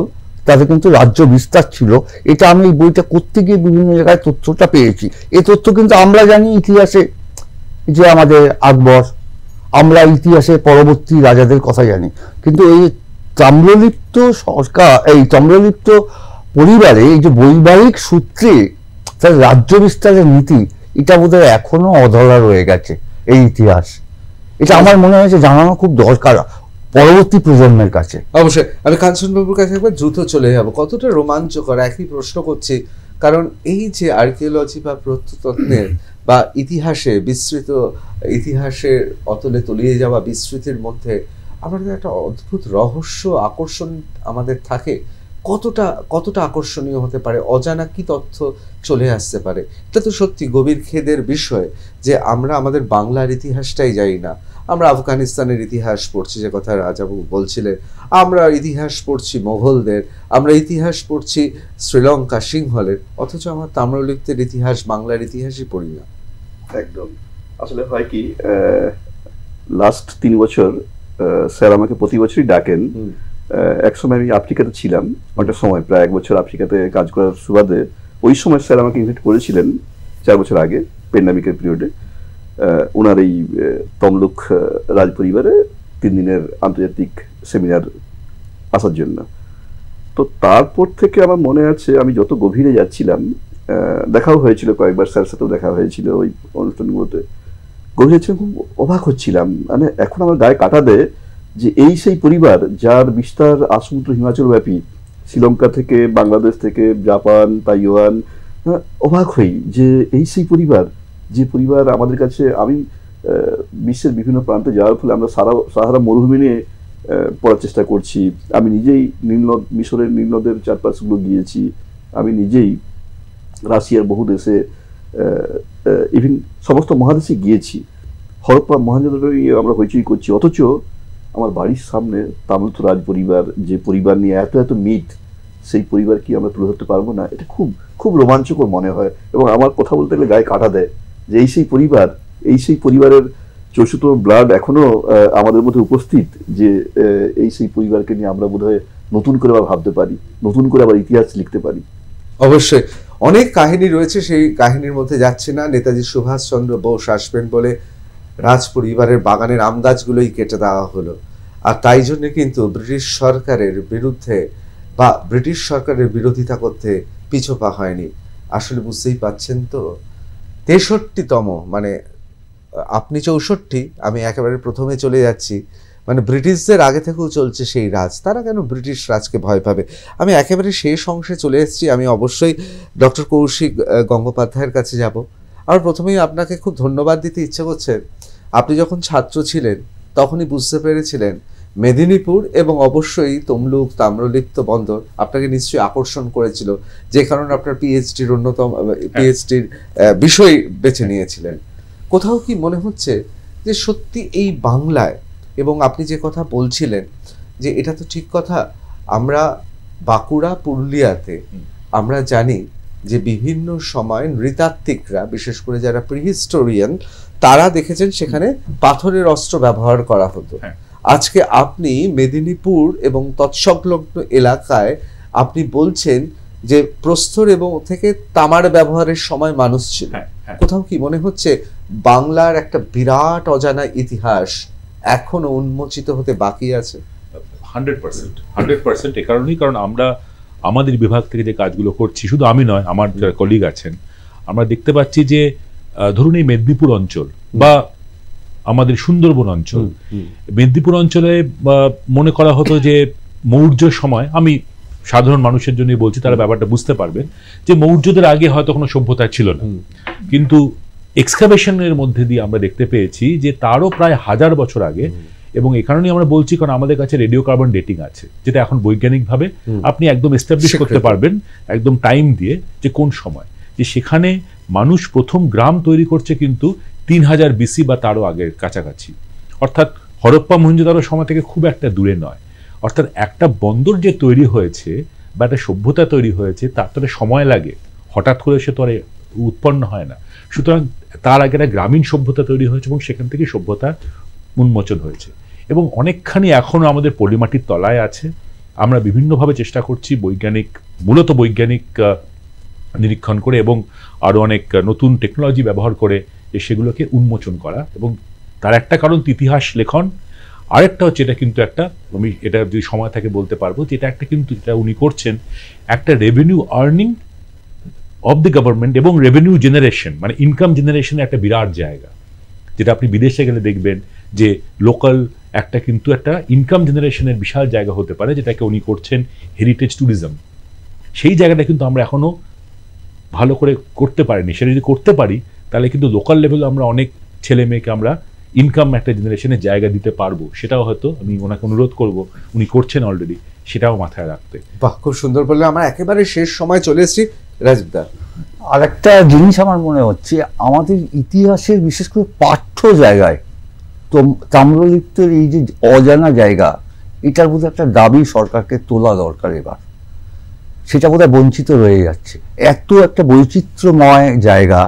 তাদের কিন্তু রাজ্য বিস্তার ছিল। এটা আমি এই বইটা করতে গিয়ে বিভিন্ন জায়গায় তথ্যটা পেয়েছি। এই তথ্য কিন্তু আমরা জানি ইতিহাসে, যে আমাদের আকবর, আমরা ইতিহাসে পরবর্তী রাজাদের কথা জানি, কিন্তু এই তাম্রলিপ্ত সরকার, এই তাম্রলিপ্ত পরিবারে এই যে বৈবাহিক সূত্রে তার রাজ্য বিস্তারের নীতি, এটা বোধহয় এখনো অধরা রয়ে গেছে এই ইতিহাস। এটা আমার মনে হয়েছে জানানো খুব দরকার পরবর্তী প্রজন্মের কাছে। অবশ্যই। আমি কাঞ্চনবাবুর কাছে একবার দ্রুত চলে যাব। কতটা রোমাঞ্চকর, একই প্রশ্ন করছি, কারণ এই যে আর্কিওলজি বা প্রত্নতত্ত্বের বা ইতিহাসে বিস্তৃত, ইতিহাসের অতলে তলিয়ে যাওয়া বিস্তৃতির মধ্যে আমাদের একটা অদ্ভুত রহস্য, আকর্ষণ আমাদের থাকে। কতটা আকর্ষণীয় হতে পারে, অজানা কি তথ্য চলে আসতে পারে। এটা তো সত্যি গভীর খেদের বিষয় যে আমরা আমাদের বাংলার ইতিহাসটাই জানি না। আমরা আফগানিস্তানের ইতিহাস পড়ছি, যে কথা রাজাবাবু বলছিলেন, আমরা ইতিহাস পড়ছি মোগলদের, আমরা ইতিহাস পড়ছি শ্রীলঙ্কা সিংহলের, অথচ আমার তাম্রলিপ্তের ইতিহাস, বাংলার ইতিহাসই পড়ি না। একদম। আসলে হয় কি, লাস্ট 3 বছর স্যার আমাকে প্রতি বছরই ডাকেন। এক সময় আমি আফ্রিকাতে ছিলাম, অনেকটা সময়, প্রায় 1 বছর আফ্রিকাতে কাজ করার সুবাদে। ওই সময় স্যার আমাকে ইনভাইট করেছিলেন 4 বছর আগে, প্যান্ডামিকের পিরিয়ডে, ওনার এই তমলুক রাজ পরিবারে 3 দিনের আন্তর্জাতিক সেমিনার আসার জন্য। তো তারপর থেকে আমার মনে আছে আমি যত গভীরে যাচ্ছিলাম, দেখাও হয়েছিল কয়েকবার, স্যার সাথেও দেখা হয়েছিল ওই অনুষ্ঠানগুলোতে, গভীরে ছিলাম, খুব অবাক হচ্ছিলাম। মানে এখন আমার গায়ে কাটা দেয় যে এই সেই পরিবার যার বিস্তার সমুদ্র হিমাচল ব্যাপী, শ্রীলঙ্কা থেকে, বাংলাদেশ থেকে, জাপান, তাইওয়ান। অবাক হই যে এই সেই পরিবার, যে পরিবার আমাদের কাছে, আমি বিশ্বের বিভিন্ন প্রান্তে যাওয়ার ফলে আমরা সাহারা মরুভূমি নিয়ে পড়ার চেষ্টা করছি। আমি নিজেই নীলনদ, মিশরের নীলনদের চারপাশগুলো গিয়েছি। আমি নিজেই রাশিয়ার বহু দেশে, ইভিন সমস্ত মহাদেশে গিয়েছি। হরপ্পা মহেঞ্জোদারো আমরা হইচই করছি, অথচ আমার বাড়ির সামনে তামিলনাড়ু রাজ পরিবার, যে পরিবার নিয়ে এত মিথ, সেই পরিবার কি আমরা তুলে ধরতে পারবো না? এটা খুব খুব রোমাঞ্চকর মনে হয়, এবং আমার কথা বলতে গেলে গায়ে কাটা দেয় যে এই সেই পরিবার, এই সেই পরিবারের 64 ব্লাড এখনো আমাদের মধ্যে উপস্থিত, যে এই সেই পরিবারকে নিয়ে আমরা বোধহয় নতুন করে আবার ভাবতে পারি, নতুন করে আবার ইতিহাস লিখতে পারি। অবশ্যই অনেক কাহিনী রয়েছে, সেই কাহিনীর মধ্যে যাচ্ছে না। নেতাজি সুভাষচন্দ্র বোস আসবেন বলে রাজ পরিবারের বাগানের আম গাছগুলোই কেটে দেওয়া হলো, আর তাই জন্য কিন্তু ব্রিটিশ সরকারের বিরুদ্ধে বা ব্রিটিশ সরকারের বিরোধিতা করতে পিছপা হয়নি। আসলে বুঝতেই পাচ্ছেন তো, 63তম, মানে আপনি 64, আমি একেবারে প্রথমে চলে যাচ্ছি, মানে ব্রিটিশদের আগে থেকেও চলছে সেই রাজ। তারা কেন ব্রিটিশ রাজকে ভয় পাবে? আমি একেবারে শেষ অংশে চলে এসেছি। আমি অবশ্যই ডক্টর কৌশিক গঙ্গোপাধ্যায়ের কাছে যাব। আর প্রথমেই আপনাকে খুব ধন্যবাদ দিতে ইচ্ছে করছে। আপনি যখন ছাত্র ছিলেন তখনই বুঝতে পেরেছিলেন মেদিনীপুর এবং অবশ্যই তমলুক তাম্রলিপ্ত বন্দর আপনাকে নিশ্চয়ই আকর্ষণ করেছিল, যে কারণে আপনার পিএইচডির অন্যতম বিষয় বেছে নিয়েছিলেন। কোথাও কি মনে হচ্ছে যে সত্যি এই বাংলায়, এবং আপনি যে কথা বলছিলেন যে এটা তো ঠিক কথা, আমরা বাঁকুড়া, পুরুলিয়াতে আমরা জানি যে বিভিন্ন সময় নৃতাত্ত্বিকরা, বিশেষ করে যারা প্রিহিস্টোরিয়ান, তারা দেখেছেন সেখানে পাথরের অস্ত্র ব্যবহার করা হতো। আজকে আপনি মেদিনীপুর এবং তৎসংলগ্ন এলাকায় আপনি বলছেন যে প্রস্তর এবং থেকে তামার ব্যবহারের সময় মানুষ ছিল। কোথাও কি মনে হচ্ছে বাংলার একটা বিরাট অজানা ইতিহাস এখনো উন্মোচিত হতে বাকি আছে? 100% এ কারণেই, কারণ আমরা আমাদের বিভাগ থেকে যে কাজগুলো করছি, শুধু আমি নয়, আমার যারা কলিগ আছেন, আমরা দেখতে পাচ্ছি যে ধরুন এই মেদিনীপুর অঞ্চল বা আমাদের সুন্দরবন অঞ্চল, মেদিনীপুর অঞ্চলে মনে করা হতো যে মৌর্য সময়, আমি সাধারণ মানুষের জন্যই বলছি, তারা ব্যাপারটা বুঝতে পারবেন যে মৌর্যদের আগে হয়তো কোনো সভ্যতা ছিল না, কিন্তু এক্সকাভেশনের মধ্যে দিয়ে আমরা দেখতে পেয়েছি যে তারও প্রায় 1000 বছর আগে। এবং এই কারণেই আমরা বলছি, কারণ আমাদের কাছে রেডিও কার্বন ডেটিং আছে, যেটা এখন বৈজ্ঞানিকভাবে আপনি একদম এস্টাবলিশ করতে পারবেন একদম টাইম দিয়ে যে কোন সময়, যে সেখানে মানুষ প্রথম গ্রাম তৈরি করছে কিন্তু 3000 BC বা তারও আগের কাছাকাছি, অর্থাৎ হরপ্পা মহেঞ্জোদারো সময় থেকে খুব একটা দূরে নয়। অর্থাৎ একটা বন্দর যে তৈরি হয়েছে বা একটা সভ্যতা তৈরি হয়েছে, তার তো সময় লাগে, হঠাৎ করে সে তো আর উৎপন্ন হয় না। সুতরাং তার আগে একটা গ্রামীণ সভ্যতা তৈরি হয়েছে এবং সেখান থেকে সভ্যতা উন্মোচন হয়েছে, এবং অনেকখানি এখনও আমাদের পলিমাটির তলায় আছে। আমরা বিভিন্নভাবে চেষ্টা করছি মূলত বৈজ্ঞানিক নিরীক্ষণ করে এবং আরও অনেক নতুন টেকনোলজি ব্যবহার করে যে সেগুলোকে উন্মোচন করা। এবং তার একটা কারণ ইতিহাস লেখন, আরেকটা হচ্ছে এটা কিন্তু একটা, আমি এটা যদি সময় থাকে বলতে পারবো যে এটা একটা কিন্তু যেটা উনি করছেন, একটা revenue earning of the government এবং রেভিনিউ জেনারেশন, মানে ইনকাম জেনারেশনের একটা বিরাট জায়গা, যেটা আপনি বিদেশে গেলে দেখবেন যে লোকাল একটা কিন্তু একটা ইনকাম জেনারেশনের বিশাল জায়গা হতে পারে, যেটাকে উনি করছেন হেরিটেজ ট্যুরিজম। সেই জায়গাটা কিন্তু আমরা এখনো ভালো করে করতে পারিনি। সেটা যদি করতে পারি তাহলে কিন্তু লোকাল লেভেলে আমরা অনেক ছেলে মেয়েকে আমরা ইনকাম একটা জেনারেশনের জায়গা দিতে পারবো। সেটাও হয়তো আমি ওনাকে অনুরোধ করব, উনি করছেন অলরেডি, সেটাও মাথায় রাখতে। বাহ, খুব সুন্দর বললে। আমরা একেবারে শেষ সময় চলে এসেছি। রাজীব দা, আর একটা জিনিস আমার মনে হচ্ছে, আমাদের ইতিহাসের বিশেষ করে পাঠ্য জায়গায় তো তাম্রলিপ্তের এই যে অজানা জায়গা, এটার বোধহয় একটা দাবি সরকারকে তোলা দরকার এবার। সেটা বোধহয় বঞ্চিত রয়ে যাচ্ছে। এত একটা বৈচিত্র্যময় জায়গা,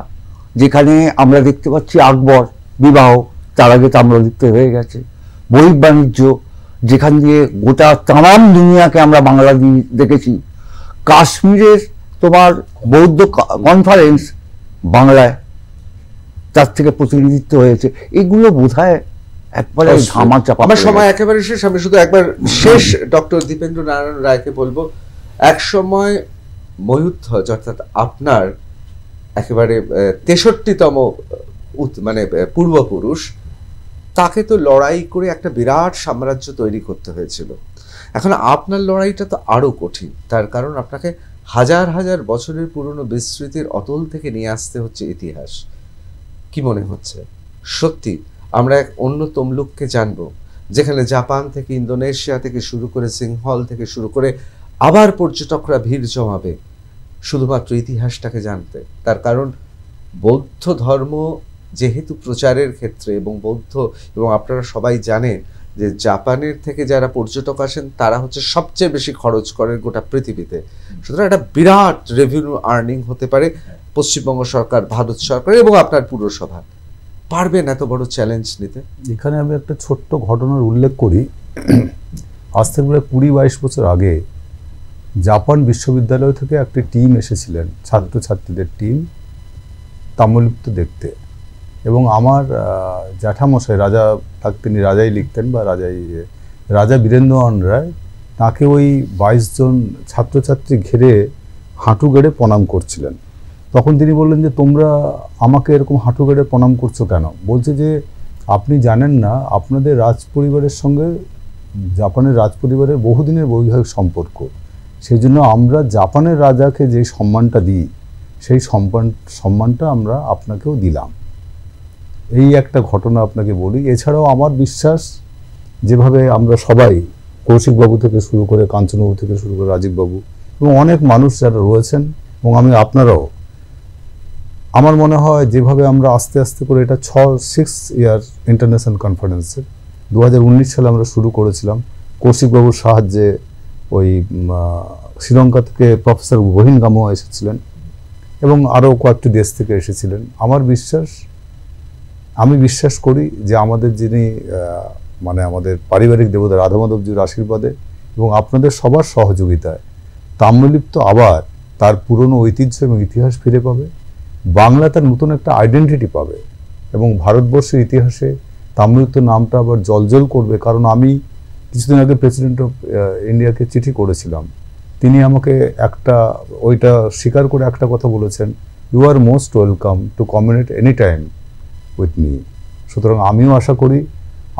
যেখানে আমরা দেখতে পাচ্ছি আকবর বিবাহ, তার আগে তাম্রলিপ্ত হয়ে গেছে, বহির্ বাণিজ্য, যেখান দিয়ে গোটা তাম দুনিয়াকে আমরা বাংলা দেখেছি, কাশ্মীরের তোমার বৌদ্ধ কনফারেন্স বাংলায় তার থেকে প্রতিনিধিত্ব হয়েছে। এগুলো বোধহয় একবারে ধামা চাপা। আমার সময় একেবারে শেষ। আমি শুধু একবার শেষ ডক্টর দীপেন্দ্র নারায়ণ রায়কে বলবো, এক সময় ময়ূরধ্বজ অর্থাৎ আপনার একেবারে 63তম মানে পূর্বপুরুষ, তাকে তো লড়াই করে একটা বিরাট সাম্রাজ্য তৈরি করতে হয়েছিল। এখন আপনার লড়াইটা তো আরো কঠিন, তার কারণ আপনাকে হাজার হাজার বছরের পুরনো বিস্মৃতির অতল থেকে নিয়ে আসতে হচ্ছে ইতিহাস। কি মনে হচ্ছে সত্যি আমরা এক অন্য তমলুককে জানবো, যেখানে জাপান থেকে ইন্দোনেশিয়া থেকে শুরু করে সিংহল থেকে শুরু করে আবার পর্যটকরা ভিড় জমাবে শুধুমাত্র ইতিহাসটাকে জানতে? তার কারণ বৌদ্ধ ধর্ম যেহেতু প্রচারের ক্ষেত্রে, এবং আপনারা সবাই জানেন যে জাপানের থেকে যারা পর্যটক আসেন তারা হচ্ছে সবচেয়ে বেশি খরচ করেন গোটা পৃথিবীতে। সুতরাং একটা বিরাট রেভিনিউ আর্নিং হতে পারে পশ্চিমবঙ্গ সরকার, ভারত সরকার এবং আপনার পুরসভা। পারবেন এত বড় চ্যালেঞ্জ নিতে? এখানে আমি একটা ছোট্ট ঘটনার উল্লেখ করি। আজ থেকে প্রায় 20-22 বছর আগে জাপান বিশ্ববিদ্যালয় থেকে একটি টিম এসেছিলেন, ছাত্রছাত্রীদের টিম, তাম্রলিপ্ত দেখতে। এবং আমার জ্যাঠামশাই রাজা, তিনি রাজাই লিখতেন বা রাজা বীরেন্দ্রনাথ রায়, তাকে ওই 22 জন ছাত্রছাত্রী ঘিরে হাঁটু গেড়ে প্রণাম করছিলেন। তখন তিনি বললেন যে তোমরা আমাকে এরকম হাঁটু গেড়ে প্রণাম করছো কেন? বলছে যে আপনি জানেন না, আপনাদের রাজ পরিবারের সঙ্গে জাপানের রাজ পরিবারের বহুদিনের বৈবাহিক সম্পর্ক, সেই জন্য আমরা জাপানের রাজাকে যে সম্মানটা দিই সেই সম্মানটা আমরা আপনাকেও দিলাম। এই একটা ঘটনা আপনাকে বলি। এছাড়াও আমার বিশ্বাস, যেভাবে আমরা সবাই, কৌশিকবাবু থেকে শুরু করে, কাঞ্চনবাবু থেকে শুরু করে রাজীববাবু এবং অনেক মানুষ যারা রয়েছেন, এবং আপনারাও, আমার মনে হয় যেভাবে আমরা আস্তে আস্তে করে এটা 6 ইয়ার ইন্টারন্যাশনাল কনফারেন্সের 2019 সালে আমরা শুরু করেছিলাম কৌশিকবাবুর সাহায্যে। ওই শ্রীলঙ্কা থেকে প্রফেসর বহিনগামও এসেছিলেন এবং আরও কয়েকটি দেশ থেকে এসেছিলেন। আমি বিশ্বাস করি যে আমাদের যিনি মানে আমাদের পারিবারিক দেবতা রাধা মাধবজির আশীর্বাদে এবং আপনাদের সবার সহযোগিতায় তাম্রলিপ্ত আবার তার পুরনো ঐতিহ্য এবং ইতিহাস ফিরে পাবে। বাংলা তার নতুন একটা আইডেন্টিটি পাবে। এবং ভারতবর্ষের ইতিহাসে তাম্রলিপ্ত নামটা আবার জলজল করবে। কারণ আমি কিছুদিন আগে প্রেসিডেন্ট অফ ইন্ডিয়াকে চিঠি করেছিলাম, তিনি আমাকে ওইটা স্বীকার করে একটা কথা বলেছেন, you are most welcome to communicate any time with me. সুতরাং আমিও আশা করি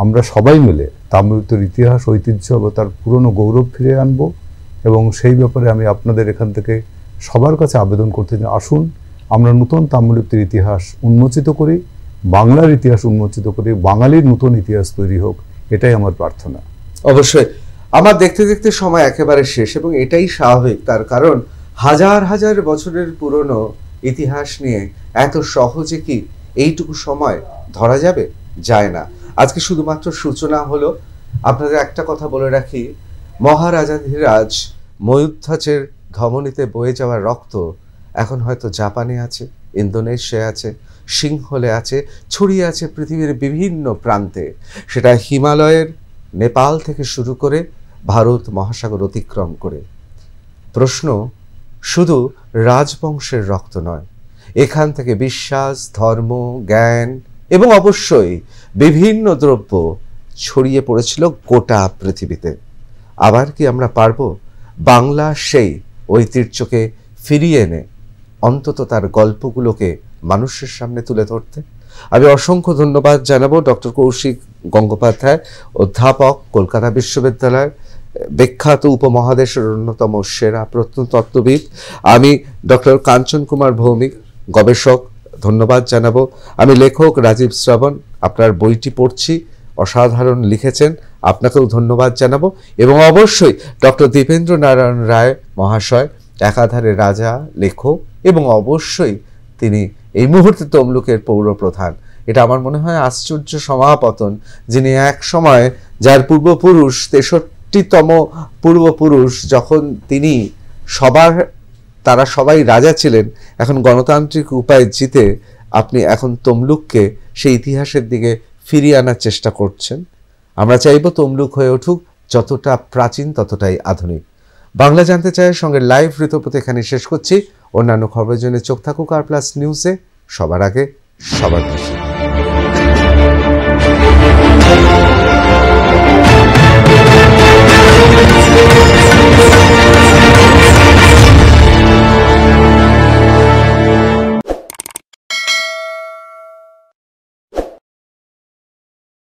আমরা সবাই মিলে তাম্রলিপ্তের ইতিহাস, ঐতিহ্য বা তার পুরনো গৌরব ফিরে আনবো, এবং সেই ব্যাপারে আমি আপনাদের এখান থেকে সবার কাছে আবেদন করতে চাই, আসুন আমরা নতুন তাম্রলিপ্তের ইতিহাস উন্মোচিত করি, বাংলার ইতিহাস উন্মোচিত করি, বাঙালির নতুন ইতিহাস তৈরি হোক, এটাই আমার প্রার্থনা। অবশ্যই আমার দেখতে দেখতে সময় একেবারে শেষ, এবং এটাই স্বাভাবিক, তার কারণ হাজার হাজার বছরের পুরনো ইতিহাস নিয়ে এত সহজে কি এইটুকু সময় ধরা যাবে? যায় না। আজকে শুধুমাত্র সূচনা হলো। আপনাদের একটা কথা বলে রাখি, মহারাজাধিরাজ ময়ূরধ্বজের ধমনীতে বয়ে যাওয়ার রক্ত এখন হয়তো জাপানে আছে, ইন্দোনেশিয়া আছে, সিংহলে আছে, ছড়িয়ে আছে পৃথিবীর বিভিন্ন প্রান্তে। সেটা হিমালয়ের নেপাল থেকে শুরু করে ভারত মহাসাগর অতিক্রম করে। প্রশ্ন শুধু রাজবংশের রক্ত নয়, এখান থেকে বিশ্বাস, ধর্ম, জ্ঞান এবং অবশ্যই বিভিন্ন দ্রব্য ছড়িয়ে পড়েছিল গোটা পৃথিবীতে। আবার কি আমরা পারব বাংলা সেই ঐতিহ্যকে ফিরিয়ে এনে অন্তত তার গল্পগুলোকে মানুষের সামনে তুলে ধরতে? আমি অসংখ্য ধন্যবাদ জানাবো ডক্টর কৌশিক গঙ্গোপাধ্যায়, অধ্যাপক, কলকাতা বিশ্ববিদ্যালয়ের, বিখ্যাত উপমহাদেশের অন্যতম সেরা প্রত্নতত্ত্ববিদ। আমি ডক্টর কাঞ্চন কুমার ভৌমিক, গবেষক, ধন্যবাদ জানাবো। আমি লেখক রাজীব শ্রবণ, আপনার বইটি পড়ছি, অসাধারণ লিখেছেন, আপনাকেও ধন্যবাদ জানাবো। এবং অবশ্যই ডক্টর দীপেন্দ্র নারায়ণ রায় মহাশয়, একাধারে রাজা, লেখক, এবং অবশ্যই তিনি এই মুহূর্তে তমলুকের পৌরপ্রধান। এটা আমার মনে হয় আশ্চর্য সমাপতন, যিনি এক সময় যার পূর্বপুরুষ 63তম পূর্বপুরুষ যখন তিনি তারা সবাই রাজা ছিলেন, এখন গণতান্ত্রিক উপায়ে জিতে আপনি এখন তমলুককে সেই ইতিহাসের দিকে ফিরিয়ে আনার চেষ্টা করছেন। আমরা চাইব তমলুক হয়ে উঠুক যতটা প্রাচীন ততটাই আধুনিক। বাংলা জানতে চায়ের সঙ্গে লাইভ ঋতপ্রত এখানে শেষ করছি। অন্যান্য খবরের জন্য চোখ থাকুক আর প্লাস নিউজে, সবার আগে সবার পাশে।